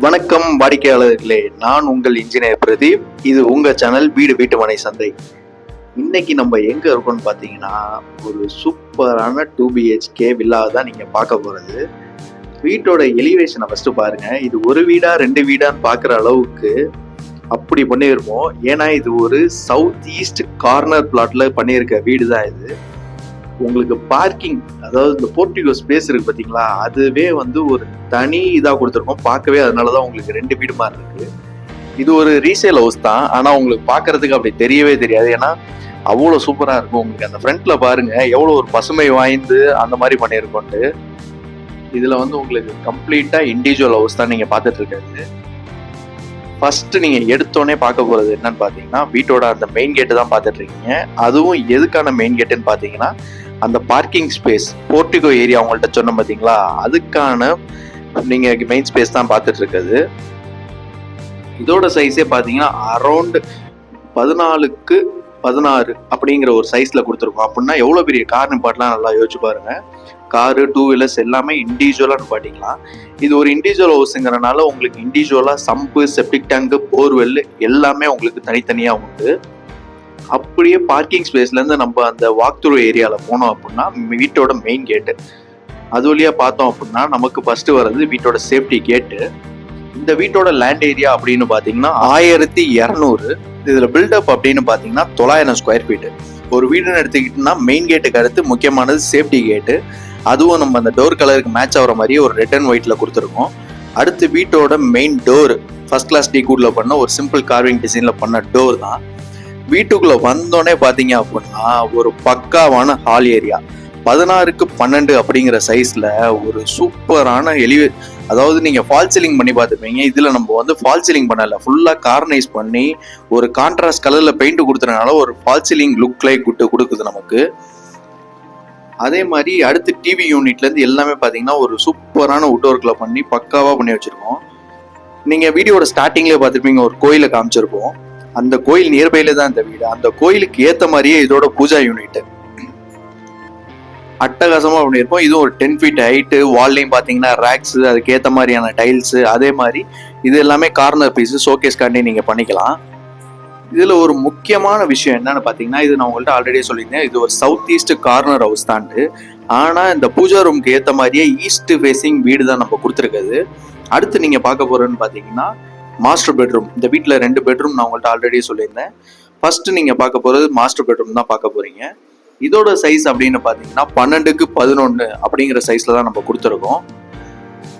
வணக்கம் வாடிக்கையாளர்களே, நான் உங்கள் இன்ஜினியர் பிரதீப். இது உங்க சேனல் வீடு வீட்டுமனை சந்தை. இன்னைக்கு நம்ம எங்க இருக்கோம்னு பார்த்தீங்கன்னா, ஒரு சூப்பரான 2BHK வில்லா தான் நீங்க பார்க்க போறது. வீட்டோட எலிவேஷனை ஃபர்ஸ்ட் பாருங்க. இது ஒரு வீடா 2 வீடான்னு பார்க்குற அளவுக்கு அப்படி பண்ணியிருப்போம். ஏன்னா இது ஒரு சவுத் ஈஸ்ட் கார்னர் பிளாட்ல பண்ணியிருக்க வீடு தான் இது. உங்களுக்கு பார்க்கிங், அதாவது இந்த போர்ட்டிகோ ஸ்பேஸ் இருக்கு பார்த்தீங்களா, அதுவே வந்து ஒரு தனி இதாக கொடுத்துருக்கோம். பார்க்கவே அதனால தான் உங்களுக்கு 2 வீடு மாதிரி இருக்கு. இது ஒரு ரீசேல் ஹவுஸ் தான், ஆனால் உங்களுக்கு பார்க்கறதுக்கு அப்படி தெரியவே தெரியாது. ஏன்னா அவ்வளோ சூப்பராக இருக்கும். உங்களுக்கு அந்த ஃப்ரண்ட்ல பாருங்க எவ்வளோ ஒரு பசுமை வாய்ந்து அந்த மாதிரி பண்ணியிருக்கோன்ட்டு. இதில் வந்து உங்களுக்கு கம்ப்ளீட்டாக இண்டிவிஜுவல் ஹவுஸ் தான் நீங்கள் பார்த்துட்டு இருக்காது. ஃபர்ஸ்ட் நீங்க எடுத்தோடனே பார்க்க போறது என்னன்னு பார்த்தீங்கன்னா, வீட்டோட அந்த மெயின் கேட்டு தான் பார்த்துட்டு இருக்கீங்க. அதுவும் எதுக்கான மெயின் கேட்டுன்னு பார்த்தீங்கன்னா, அந்த பார்க்கிங் ஸ்பேஸ் போர்ட்டிகோ ஏரியா உங்கள்கிட்ட சொன்ன பார்த்தீங்களா, அதுக்கான நீங்க மெயின் ஸ்பேஸ் தான் பார்த்துட்டு இருக்குது. இதோட சைஸே பார்த்தீங்கன்னா அரௌண்ட் 14x16 அப்படிங்கிற ஒரு சைஸ்ல கொடுத்துருக்கோம். அப்படின்னா எவ்வளோ பெரிய கார் நிப்பாட்டலாம் நல்லா யோசிச்சு பாருங்க. காரு, 2 வீலர்ஸ் எல்லாமே இண்டிவிஜுவலாக நிப்பாட்டிக்கலாம். இது ஒரு இண்டிவிஜுவல் ஹவுஸுங்கிறனால உங்களுக்கு இண்டிவிஜுவலாக சம்பு, செப்டிக் டேங்கு, போர்வெல் எல்லாமே உங்களுக்கு தனித்தனியாக உண்டு. அப்படியே பார்க்கிங் ஸ்பேஸ்லேருந்து நம்ம அந்த வாக் த்ரூ ஏரியாவில் போனோம் அப்படின்னா வீட்டோட மெயின் கேட்டு, அது வழியாக பார்த்தோம் அப்படின்னா நமக்கு ஃபர்ஸ்ட் வர்றது வீட்டோட சேஃப்டி கேட்டு. இந்த வீட்டோட லேண்ட் ஏரியா அப்படின்னு பார்த்தீங்கன்னா 1200. இதில் பில்டப் அப்படின்னு பார்த்தீங்கன்னா 900 ஸ்கொயர் ஃபீட்டு. ஒரு வீடுன்னு எடுத்துக்கிட்டோம்னா மெயின் கேட்டுக்கு அடுத்து முக்கியமானது சேஃப்டி கேட்டு. அதுவும் நம்ம அந்த டோர் கலருக்கு மேட்ச் ஆகிற மாதிரியே ஒரு ரெட் அண்ட் ஒயிட்ல கொடுத்துருக்கோம். அடுத்து வீட்டோட மெயின் டோர் ஃபர்ஸ்ட் கிளாஸ் டீக்குட்ல பண்ண ஒரு சிம்பிள் கார்விங் டிசைன்ல பண்ண டோர் தான். வீட்டுக்குள்ள வந்தோடனே பார்த்தீங்க அப்படின்னா ஒரு பக்காவான ஹால் ஏரியா 16x12 அப்படிங்கிற சைஸ்ல ஒரு சூப்பரான அதாவது நீங்க ஃபால் சீலிங் பண்ணி பார்த்துப்பீங்க. இதுல நம்ம வந்து ஃபால் சீலிங் பண்ணல, ஃபுல்லா கார்னைஸ் பண்ணி ஒரு கான்ட்ராஸ்ட் கலர்ல பெயிண்ட் கொடுத்ததுனால ஒரு ஃபால் சீலிங் லுக் லைக் கொடுக்குது நமக்கு. அதே மாதிரி அடுத்து டிவி யூனிட்ல இருந்து எல்லாமே பாத்தீங்கன்னா ஒரு சூப்பரான வுட் ஒர்க்ல பண்ணி பக்காவா பண்ணி வச்சிருக்கோம். நீங்க வீடியோட ஸ்டார்டிங்லேயே பார்த்துருப்பீங்க, ஒரு கோயிலை காமிச்சிருப்போம். அந்த கோயில் நியர்பைல தான் இந்த வீடு. அந்த கோயிலுக்கு ஏத்த மாதிரியே இதோட பூஜா யூனிட் அட்டகாசமா பண்ணியிருப்போம். இதுவும் ஒரு 10 feet ஹைட்டு. வால்லையும் பாத்தீங்கன்னா ரேக்ஸ், அதுக்கு ஏத்த மாதிரியான டைல்ஸ். அதே மாதிரி இது எல்லாமே கார்னர் பீஸ், ஷோகேஸ் காண்டி நீங்க பண்ணிக்கலாம். இதுல ஒரு முக்கியமான விஷயம் என்னன்னு பாத்தீங்கன்னா, இது நான் உங்கள்கிட்ட ஆல்ரெடியே சொல்லியிருந்தேன், இது ஒரு சவுத் ஈஸ்ட் கார்னர் ஹவுஸ் தான்ட்டு. ஆனா இந்த பூஜா ரூமுக்கு ஏத்த மாதிரியே ஈஸ்ட் ஃபேசிங் வீடு தான் நம்ம கொடுத்துருக்குது. அடுத்து நீங்க பார்க்க போறேன்னு பாத்தீங்கன்னா மாஸ்டர் பெட்ரூம். இந்த வீட்டுல 2 பெட்ரூம் நான் உங்கள்கிட்ட ஆல்ரெடி சொல்லியிருந்தேன். ஃபர்ஸ்ட் நீங்க பார்க்க போறது மாஸ்டர் பெட்ரூம் தான் பார்க்க போறீங்க. இதோட சைஸ் அப்படின்னு பாத்தீங்கன்னா 12x11 அப்படிங்கிற சைஸ்ல தான் நம்ம கொடுத்துருக்கோம்.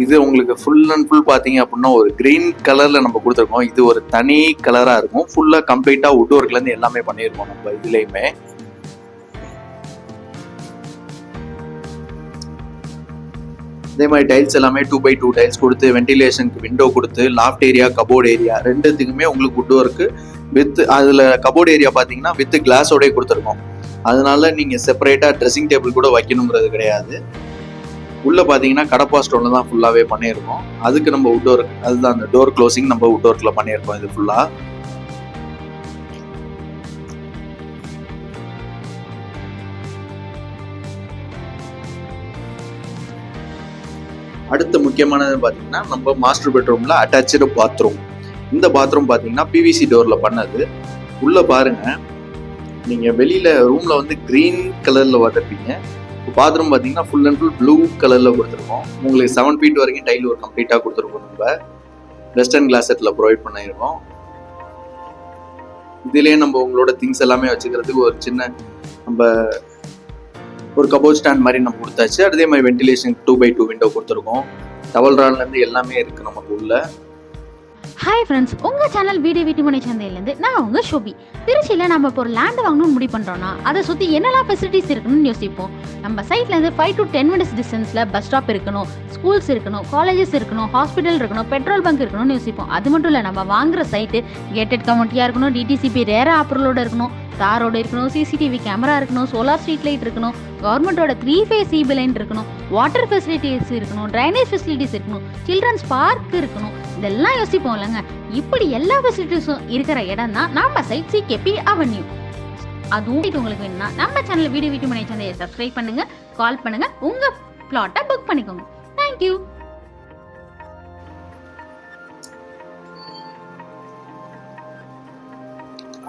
இது உங்களுக்கு ஃபுல் அண்ட் ஃபுல் பாத்தீங்க அப்படின்னா ஒரு கிரீன் கலர்ல நம்ம கொடுத்துருக்கோம். இது ஒரு தனி கலரா இருக்கும். ஃபுல்லா கம்ப்ளீட்டா வுட் ஒர்க்ல இருந்து எல்லாமே பண்ணியிருக்கோம் நம்ம இதுலயுமே. அதே மாதிரி டைல்ஸ் எல்லாமே 2x2 டைல்ஸ் கொடுத்து, வென்டிலேஷனுக்கு விண்டோ கொடுத்து, லாஃப்ட் ஏரியா, கபோர்ட் ஏரியா ரெண்டுத்துக்குமே உங்களுக்கு வுட் ஒர்க் வித், அதுல கபோர்ட் ஏரியா பாத்தீங்கன்னா வித் கிளாஸோடய கொடுத்துருக்கோம். அதனால நீங்க செப்பரேட்டா ட்ரெஸ்ஸிங் டேபிள் கூட வைக்கணுங்கிறது கிடையாது. உள்ள பாத்தீங்கன்னா கடப்பா ஸ்டோன்ல தான் ஃபுல்லாவே பண்ணியிருக்கோம். அதுக்கு நம்ம வுட் ஒர்க், அதுதான் அந்த டோர் க்ளோசிங் நம்ம வுட் ஒர்க்ல பண்ணியிருக்கோம் இது ஃபுல்லா. அடுத்த முக்கியமானது பாத்தீங்கன்னா நம்ம மாஸ்டர் பெட்ரூம்ல அட்டாச்சு பாத்ரூம். இந்த பாத்ரூம் பாத்தீங்கன்னா பிவிசி டோர்ல பண்ணது. உள்ள பாருங்க, நீங்க வெளியில ரூம்ல வந்து கிரீன் கலர்ல பார்த்துருப்பீங்க. பாத்ரூம் பாத்தீங்கன்னா ஃபுல் அண்ட் ஃபுல் ப்ளூ கலர்ல கொடுத்துருக்கோம். உங்களுக்கு 7 feet வரைக்கும் டைல் ஒரு கம்ப்ளீட்டா கொடுத்துருக்கோம். நம்ம வெஸ்டர்ன் கிளாஸ் செட்ல ப்ரொவைட் பண்ணியிருக்கோம். இதுலயே நம்ம உங்களோட திங்ஸ் எல்லாமே வச்சுக்கிறதுக்கு ஒரு சின்ன நம்ம ஒரு கபோர்ட் ஸ்டாண்ட் மாதிரி நம்ம கொடுத்தாச்சு. அதே மாதிரி வென்டிலேஷன் 2x2 விண்டோ கொடுத்துருக்கோம். டவல் ராட்ல இருந்து எல்லாமே இருக்கு நமக்கு உள்ள. ஹாய் ஃப்ரெண்ட்ஸ், உங்கள் சேனல் வீடு வீட்டுமனை சந்தையிலேருந்து நான் உங்கள் ஷோபி. திருச்சியில் நம்ம இப்போ ஒரு லேண்டு வாங்கணும்னு முடிவு பண்ணுறோன்னா அதை சுற்றி என்னெல்லாம் ஃபெசிலிட்டிஸ் இருக்கணும்னு யோசிப்போம். நம்ம சைட்லேருந்து 5 to 10 minutes டிஸ்டன்ஸில் பஸ் ஸ்டாப் இருக்கணும், ஸ்கூல்ஸ் இருக்கணும், காலேஜஸ் இருக்கணும், ஹாஸ்பிட்டல் இருக்கணும், பெட்ரோல் பங்க் இருக்கணும்னு யோசிப்போம். அது மட்டும் இல்லை, நம்ம வாங்குற சைட்டு கேட்டட் கம்யூனிட்டியாக இருக்கணும், டிடிசிபி ரேரா அப்ரூவலோட இருக்கணும், தாரோட இருக்கணும், சிசிடிவி கேமரா இருக்கணும், சோலார் ஸ்ட்ரீட் லைட் இருக்கணும், கவர்மெண்ட்டோட 3-phase CB லைன் இருக்கணும், வாட்டர் ஃபெசிலிட்டிஸ் இருக்கணும், ட்ரைனேஜ் ஃபெசிலிட்டிஸ் இருக்கணும், சில்ட்ரன்ஸ் பார்க் இருக்கணும். இதெல்லாம் யோசிப்போம் இல்லைங்க. இப்படி எல்லா ஃபெசிலிட்டிஸும் இருக்கிற இடம் தான் நம்ம சைட் சிகேபி அவென்யூ. அதுவும் உங்களுக்கு வேணும்னா நம்ம சேனல் வீடு வீட்டுமனை சந்தையை சப்ஸ்கிரைப் பண்ணுங்க, கால் பண்ணுங்க, உங்க பிளாட்டை புக் பண்ணிக்கோங்க. தேங்க்யூ.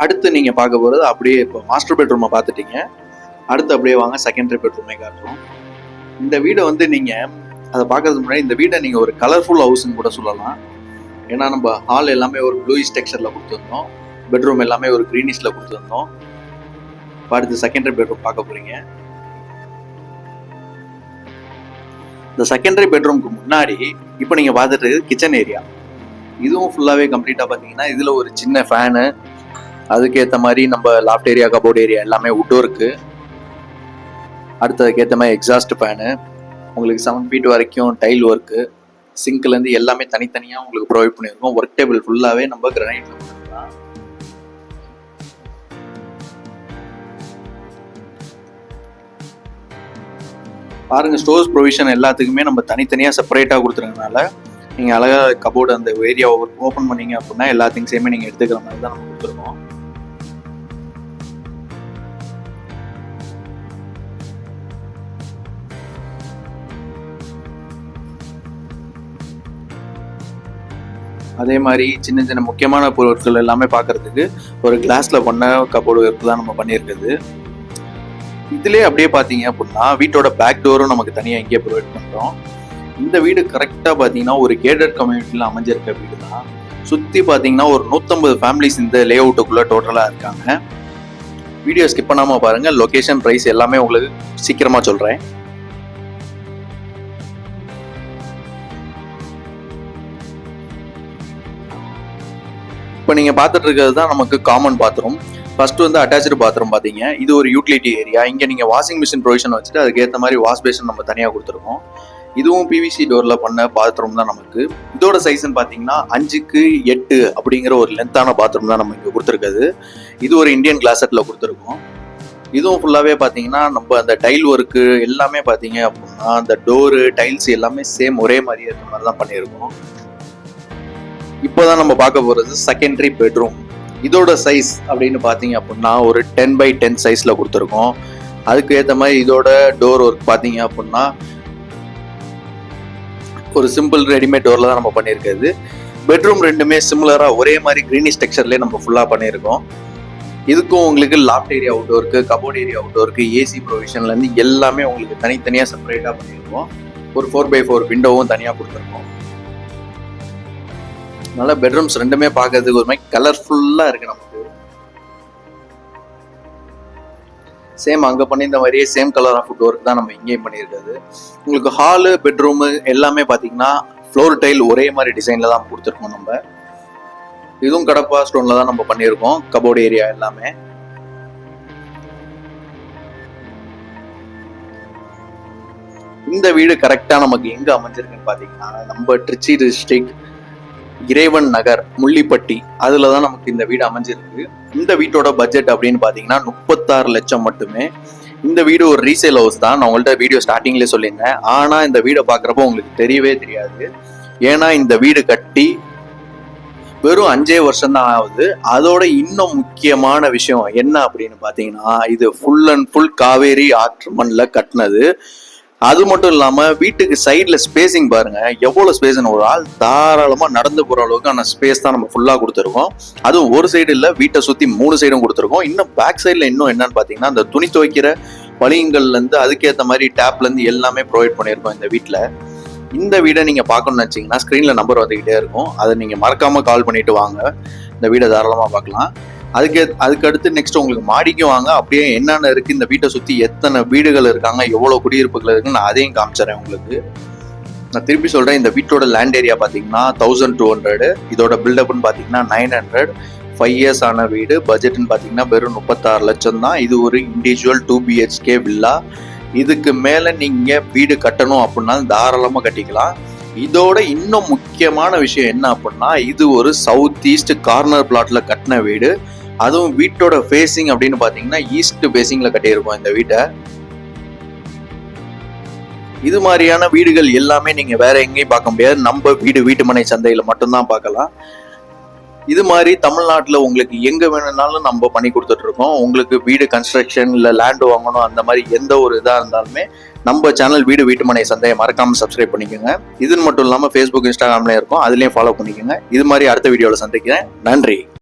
அடுத்து நீங்கள் பார்க்க போகிறது அப்படியே இப்போ மாஸ்டர் பெட்ரூமை பார்த்துட்டீங்க. அடுத்து அப்படியே வாங்க செகண்டரி பெட்ரூமே காட்டுறோம். இந்த வீடை வந்து நீங்கள் அதை பார்க்கறதுக்கு முன்னாடி இந்த வீடை நீங்கள் ஒரு கலர்ஃபுல் ஹவுஸ்ன்னு கூட சொல்லலாம். ஏன்னா நம்ம ஹால் எல்லாமே ஒரு ப்ளூயிஷ் டெக்ஸ்சரில் கொடுத்துருந்தோம், பெட்ரூம் எல்லாமே ஒரு க்ரீனிஷில் கொடுத்துருந்தோம். அடுத்து செகண்டரி பெட்ரூம் பார்க்க போகிறீங்க. இந்த செகண்டரி பெட்ரூம்க்கு முன்னாடி இப்போ நீங்கள் பார்த்துட்டு கிச்சன் ஏரியா, இதுவும் ஃபுல்லாகவே கம்ப்ளீட்டாக பார்த்தீங்கன்னா இதில் ஒரு சின்ன ஃபேனு, அதுக்கேற்ற மாதிரி நம்ம லாஃப்ட் ஏரியா கபோர்ட் ஏரியா எல்லாமே உட்டோ இருக்குது. அடுத்து அதுக்கேற்ற மாதிரி எக்ஸாஸ்ட் ஃபேனு, உங்களுக்கு 7 feet வரைக்கும் டைல் ஒர்க்கு, சிங்க்லேருந்து எல்லாமே தனித்தனியாக உங்களுக்கு ப்ரொவைட் பண்ணியிருக்கோம். ஒர்க் டேபிள் ஃபுல்லாகவே நம்ம கிரானைட்ல பண்ணிருக்கலாம். பாருங்க, ஸ்டோர்ஸ் ப்ரொவிஷன் எல்லாத்துக்குமே நம்ம தனித்தனியாக செப்பரேட்டாக கொடுத்துருக்கனால நீங்கள் அழகாக கபோர்டு அந்த ஏரியாவை ஓப்பன் பண்ணீங்க அப்படின்னா எல்லா திங்ஸையுமே நீங்கள் எடுத்துக்கிற மாதிரி தான் நம்ம கொடுத்துருக்கோம். அதே மாதிரி சின்ன சின்ன முக்கியமான பொருட்கள் எல்லாமே பார்க்கறதுக்கு ஒரு கிளாஸில் பண்ண கபோர்டு ஒர்க் தான் நம்ம பண்ணியிருக்குது. இதுலேயே அப்படியே பார்த்தீங்க அப்படின்னா வீட்டோட பேக் டோரும் நமக்கு தனியாக இங்கே ப்ரொவைட் பண்ணுறோம். இந்த வீடு கரெக்டாக பார்த்தீங்கன்னா ஒரு கேட்டட் கம்யூனிட்டியில் அமைஞ்சிருக்க வீடு தான். சுற்றி பார்த்தீங்கன்னா ஒரு 150 ஃபேமிலிஸ் இந்த லே அவுட்டுக்குள்ளே டோட்டலாக இருக்காங்க. வீடியோ ஸ்கிப் பண்ணாமல் பாருங்கள். லொக்கேஷன், ப்ரைஸ் எல்லாமே உங்களுக்கு சீக்கிரமாக சொல்கிறேன். இப்போ நீங்கள் பார்த்துட்டு இருக்கிறது தான் நமக்கு காமன் பாத்ரூம். ஃபர்ஸ்ட் வந்து அட்டாச்சு பாத்ரூம் பார்த்தீங்க. இது ஒரு யூட்டிலிட்டி ஏரியா. இங்கே நீங்கள் வாஷிங் மிஷின் ப்ரொவிஷன் வச்சுட்டு அதுக்கேற்ற மாதிரி வாஷ் பேஷன் நம்ம தனியாக கொடுத்துருக்கோம். இதுவும் பிவிசி டோரில் பண்ண பாத்ரூம் தான் நமக்கு. இதோட சைஸ்ன்னு பார்த்தீங்கன்னா 5x8 அப்படிங்கிற ஒரு லென்த்தான பாத்ரூம் தான் நம்ம இங்கே கொடுத்துருக்குது. இது ஒரு இந்தியன் கிளாசெட்டில் கொடுத்துருக்கோம். இதுவும் ஃபுல்லாகவே பார்த்தீங்கன்னா நம்ம அந்த டைல் ஒர்க்கு எல்லாமே பார்த்தீங்க அப்படின்னா அந்த டோரு டைல்ஸ் எல்லாமே சேம் ஒரே மாதிரியே இருக்க மாதிரி தான் பண்ணியிருக்கோம். இப்போதான் நம்ம பார்க்க போகிறது செகண்டரி பெட்ரூம். இதோட சைஸ் அப்படின்னு பார்த்தீங்க அப்படின்னா ஒரு 10x10 சைஸில் கொடுத்துருக்கோம். அதுக்கு ஏற்ற மாதிரி இதோட டோர் ஒர்க் பார்த்தீங்க அப்படின்னா ஒரு சிம்பிள் ரெடிமேட் டோரில் தான் நம்ம பண்ணியிருக்கிறது. பெட்ரூம் ரெண்டுமே சிமிலராக ஒரே மாதிரி க்ரீனிஷ் டெக்ஸ்சர்லேயே நம்ம ஃபுல்லாக பண்ணியிருக்கோம். இதுக்கும் உங்களுக்கு லாஃப்ட் ஏரியா அவுட்டோருக்கு, கபோர்ட் ஏரியா அவுட்டோருக்கு, ஏசி ப்ரொவிஷன்லேருந்து எல்லாமே உங்களுக்கு தனித்தனியாக செப்பரேட்டாக பண்ணியிருக்கோம். ஒரு 4x4 விண்டோவும் தனியாக கொடுத்துருக்கோம். அதனால பெட்ரூம்ஸ் ரெண்டுமே பார்க்கறதுக்கு ஒரு மாதிரி கலர்ஃபுல்லாக இருக்கு நமக்கு. சேம் அங்கே பண்ணியிருந்த மாதிரியே சேம் கலர் ஆஃப் டோருக்கு தான் நம்ம இங்கேயும் பண்ணியிருக்காது. உங்களுக்கு ஹாலு, பெட்ரூமு எல்லாமே பார்த்தீங்கன்னா ஃப்ளோர் டைல் ஒரே மாதிரி டிசைனில் தான் கொடுத்துருக்கோம். நம்ம இதுவும் கடப்பா ஸ்டோனில் தான் நம்ம பண்ணியிருக்கோம். கபோர்டு ஏரியா எல்லாமே இந்த வீடு கரெக்டாக நமக்கு எங்கே அமைஞ்சிருக்குன்னு பார்த்தீங்கன்னா நம்ம திருச்சி டிஸ்ட்ரிக்ட் இறைவன் நகர் முள்ளிப்பட்டி அதில் தான் நமக்கு இந்த வீடு அமைஞ்சிருக்கு. இந்த வீட்டோட பட்ஜெட் அப்படின்னு பார்த்தீங்கன்னா 36 லட்சம் மட்டுமே. இந்த வீடு ஒரு ரீசேல் ஹவுஸ் தான். நான் உங்கள்கிட்ட வீடியோ ஸ்டார்டிங்லேயே சொல்லியிருந்தேன். ஆனால் இந்த வீடை பார்க்குறப்போ உங்களுக்கு தெரியவே தெரியாது. ஏன்னா இந்த வீடு கட்டி வெறும் 5 வருஷம் தான் ஆகுது. அதோட இன்னும் முக்கியமான விஷயம் என்ன அப்படின்னு பார்த்தீங்கன்னா இது ஃபுல் அண்ட் ஃபுல் காவேரி ஆற்று மண்ணில் கட்டினது. அது மட்டும் இல்லாமல் வீட்டுக்கு சைடில் ஸ்பேசிங் பாருங்க எவ்வளோ ஸ்பேஸ்னு. ஒரு ஆள் தாராளமாக நடந்து போகிற அளவுக்கான ஸ்பேஸ் தான் நம்ம ஃபுல்லாக கொடுத்துருக்கோம். அதுவும் ஒரு சைடு இல்லை, வீட்டை சுற்றி 3 சைடும் கொடுத்துருக்கோம். இன்னும் பேக் சைடில் இன்னும் என்னன்னு பார்த்தீங்கன்னா அந்த துணி துவைக்கிற பழிங்கள்லேருந்து அதுக்கேற்ற மாதிரி டேப்லேருந்து எல்லாமே ப்ரொவைட் பண்ணியிருக்கோம் இந்த வீட்டில். இந்த வீடை நீங்கள் பார்க்கணும்னு வச்சிங்கன்னா ஸ்க்ரீனில் நம்பர் வந்துக்கிட்டே இருக்கும். அதை நீங்கள் மறக்காமல் கால் பண்ணிவிட்டு வாங்க. இந்த வீடை தாராளமாக பார்க்கலாம். அதுக்கு அடுத்து நெக்ஸ்ட் உங்களுக்கு மாடிக்கும் வாங்க. அப்படியே என்னென்ன இருக்குது, இந்த வீட்டை சுற்றி எத்தனை வீடுகள் இருக்காங்க, எவ்வளோ குடியிருப்புகள் இருக்குன்னு நான் அதையும் காமிச்சிடறேன் உங்களுக்கு. நான் திருப்பி சொல்கிறேன், இந்த வீட்டோட லேண்ட் ஏரியா பார்த்தீங்கன்னா 1200, இதோட பில்டப்னு பார்த்தீங்கன்னா 900, 5 years ஆன வீடு. பட்ஜெட்னு பார்த்தீங்கன்னா வெறும் 36 லட்சம் தான். இது ஒரு இண்டிவிஜுவல் 2 BHK வில்லா. இதுக்கு மேலே நீங்கள் வீடு கட்டணும் அப்படின்னா தாராளமாக கட்டிக்கலாம். இதோட இன்னும் முக்கியமான விஷயம் என்ன அப்படின்னா இது ஒரு சவுத் ஈஸ்ட் கார்னர் பிளாட்ல கட்டின வீடு. அதுவும் வீட்டோட ஃபேசிங் அப்படின்னு பார்த்தீங்கன்னா ஈஸ்ட் ஃபேசிங்ல கட்டியிருக்கோம் இந்த வீட்டை. இது மாதிரியான வீடுகள் எல்லாமே நீங்க வேற எங்கேயும் பார்க்க முடியாது. நம்ம வீட்டுமனை சந்தையில மட்டும்தான் பார்க்கலாம். இது மாதிரி தமிழ்நாட்டில் உங்களுக்கு எங்க வேணும்னாலும் நம்ம பண்ணி கொடுத்துட்டு இருக்கோம். உங்களுக்கு வீடு கன்ஸ்ட்ரக்ஷன் இல்லை லேண்ட் வாங்கணும் அந்த மாதிரி எந்த ஒரு இதாக இருந்தாலுமே நம்ம சேனல் வீட்டுமனை சந்தையை மறக்காம சப்ஸ்கிரைப் பண்ணிக்கோங்க. இது மட்டும் இல்லாமல் ஃபேஸ்புக், இன்ஸ்டாகிராம்ல இருக்கும், அதுலேயும் ஃபாலோ பண்ணிக்கோங்க. இது மாதிரி அடுத்த வீடியோவில் சந்திக்கிறேன். நன்றி.